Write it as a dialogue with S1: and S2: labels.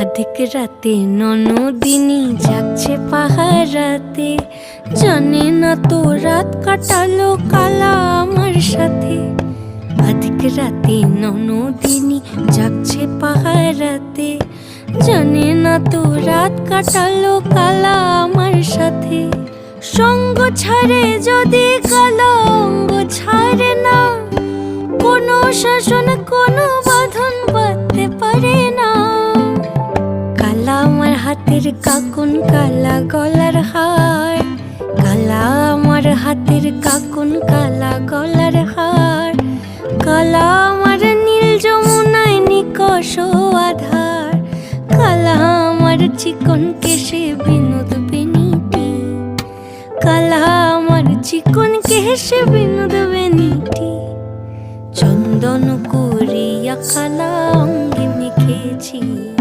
S1: আধিক রাতে ননদিনী যাচ্ছে পাহারাতে, জানে না তো রাত কাটালো কালা আমার সাথে। আধিক রাতে ননদিনী যাচ্ছে পাহারাতে, জানে না তো রাত কাটালো কালা আমার সাথে। সঙ্গ ছাড়ে যদি কালা অঙ্গ ছাড়ে না, কোনো শাসন কোনো বাঁধন বাঁধতে পারে না। কালা আমার হাতের কাকুন কালা গলার হার, কালা আমার হাতের কাকুন কালা গলার হার। কালা আমার নীল যমুনায় নিকষ আধার, কালা আমার চিকন কেশে বিনোদ বেনিটি। কালা আমার চিকন কেশে বিনোদ বেনিটি। চন্দন করিয়া কালা অঙ্গে মেখেছি।